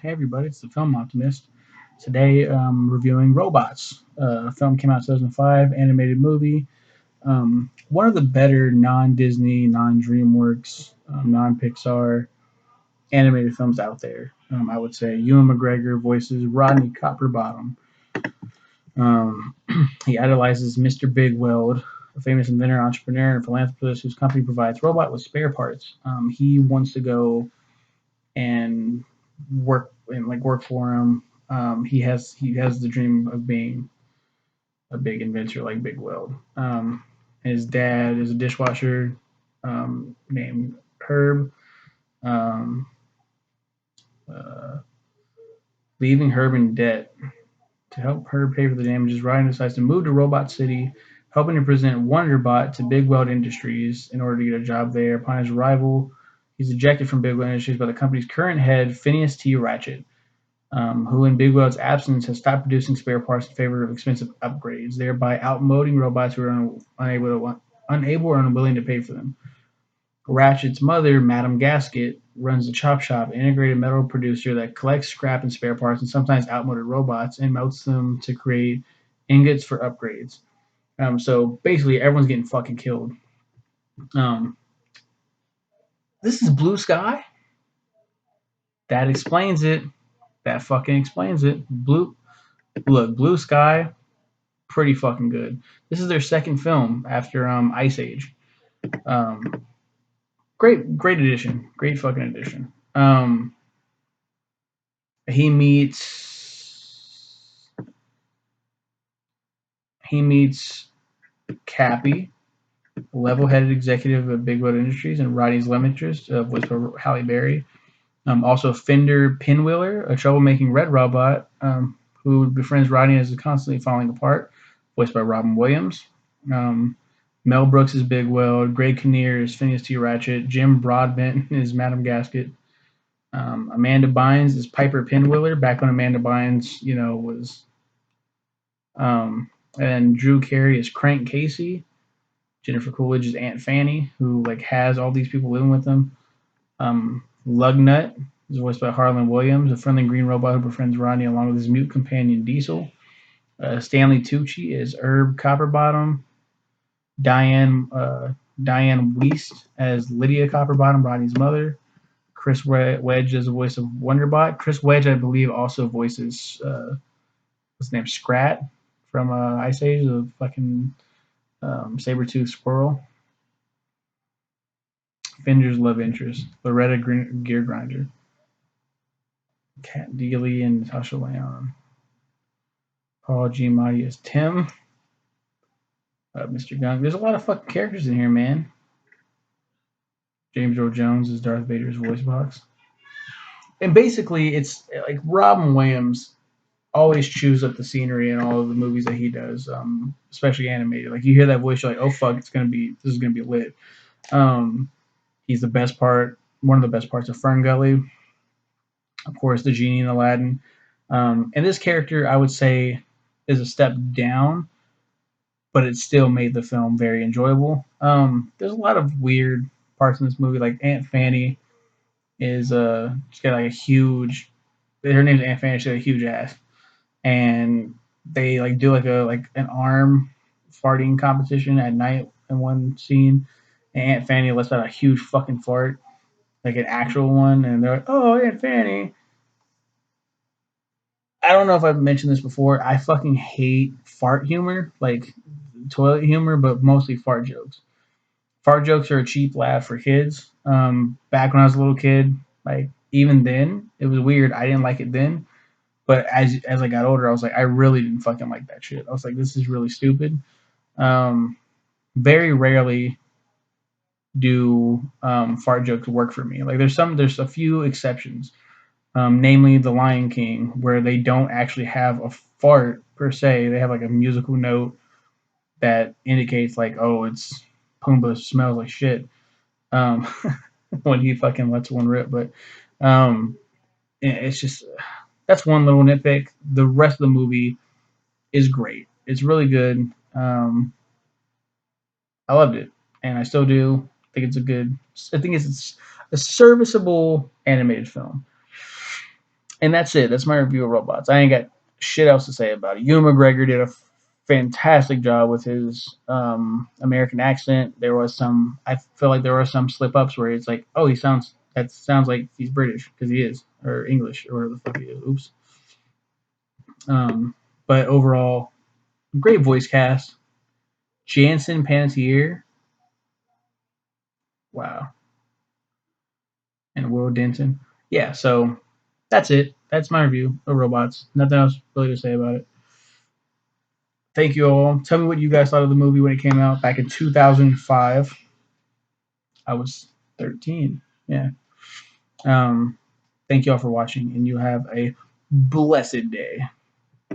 Hey everybody, it's the Film Optimist. Today, reviewing Robots. A film came out in 2005, animated movie. One of the better non-Disney, non-DreamWorks, non-Pixar animated films out there. I would say Ewan McGregor voices Rodney Copperbottom. Um, he idolizes Mr. Big Weld, a famous inventor, entrepreneur, and philanthropist whose company provides robot with spare parts. He wants to go and work for him. He has the dream of being a big inventor like Big Weld. His dad is a dishwasher named Herb. Um, uh, Leaving Herb in debt to help Herb pay for the damages, Ryan decides to move to Robot City, helping to present Wonderbot to Big Weld Industries in order to get a job there. Upon his arrival, he's ejected from Big Weld Industries by the company's current head, Phineas T. Ratchet, who in Big Wild's absence has stopped producing spare parts in favor of expensive upgrades, thereby outmoding robots who are unable or unwilling to pay for them. Ratchet's mother, Madame Gasket, runs the Chop Shop, an integrated metal producer that collects scrap and spare parts and sometimes outmoded robots and melts them to create ingots for upgrades. So basically, everyone's getting fucking killed. Um, this is Blue Sky. That explains it. That fucking explains it. Blue Sky, pretty fucking good. This is their second film after Ice Age. Um, great addition. Great fucking addition. He meets he meets Cappy, level-headed executive of Big Wood Industries, and Rodney's love interest, voiced by Halle Berry. Also, Fender Pinwheeler, a troublemaking red robot who befriends Rodney as is constantly falling apart, voiced by Robin Williams. Um, Mel Brooks is Big Weld. Greg Kinnear is Phineas T. Ratchet. Jim Broadbent is Madame Gasket. Amanda Bynes is Piper Pinwheeler, back when Amanda Bynes, was. And Drew Carey is Crank Casey. Jennifer Coolidge is Aunt Fanny, who has all these people living with them. Lugnut is voiced by Harlan Williams, a friendly green robot who befriends Rodney along with his mute companion Diesel. Stanley Tucci is Herb Copperbottom. Diane Diane Weist as Lydia Copperbottom, Rodney's mother. Chris Wedge is the voice of Wonderbot. Chris Wedge, I believe, also voices what's his name, Scrat from Ice Age, the fucking saber-toothed squirrel. Finder's love interest, Loretta Gear Grinder, Kat Deely, and Natasha Leon. Paul Giamatti as Tim. Mr. Gunn. There's a lot of fucking characters in here, man. James Earl Jones is Darth Vader's voice box. And basically, it's like Robin Williams always chews up the scenery in all of the movies that he does, especially animated. Like you hear that voice, you're like, oh fuck, this is gonna be lit. Um, he's the best part, one of the best parts of Fern Gully. Of course, the genie in Aladdin. And this character, I would say, is a step down, but it still made the film very enjoyable. There's a lot of weird parts in this movie, like Aunt Fanny is she's got like a huge. Her name's Aunt Fanny. She's got a huge ass, and they do like an arm farting competition at night in one scene. And Aunt Fanny lets out a huge fucking fart, like an actual one, and they're like, "Oh, Aunt Fanny." I don't know if I've mentioned this before. I fucking hate fart humor, like toilet humor, but mostly fart jokes. Fart jokes are a cheap laugh for kids. Back when I was a little kid, like even then, it was weird. I didn't like it then, but as I got older, I was like, I really didn't fucking like that shit. I was like, this is really stupid. Um, Very rarely do fart jokes work for me. Like there's a few exceptions, namely The Lion King, where they don't actually have a fart per se. They have like a musical note that indicates like, oh, it's Pumbaa smells like shit. Um, when he fucking lets one rip. But um, it's just that's one little nitpick. The rest of the movie is great. It's really good. I loved it, and I still do. I think it's a good. I think it's a serviceable animated film. And that's it. That's my review of Robots. I ain't got shit else to say about it. Ewan McGregor did a fantastic job with his American accent. There was some, I feel like there were some slip ups where it's like, oh, that sounds like he's British because he is, or English, or whatever the fuck he is. Oops. Um, but overall, great voice cast. Jansen Panettiere, wow, and Will Denton. Yeah, so that's it. That's my review of Robots. Nothing else really to say about it. Thank you all. Tell me what you guys thought of the movie when it came out back in 2005. I was 13. Yeah. Thank you all for watching, and you have a blessed day.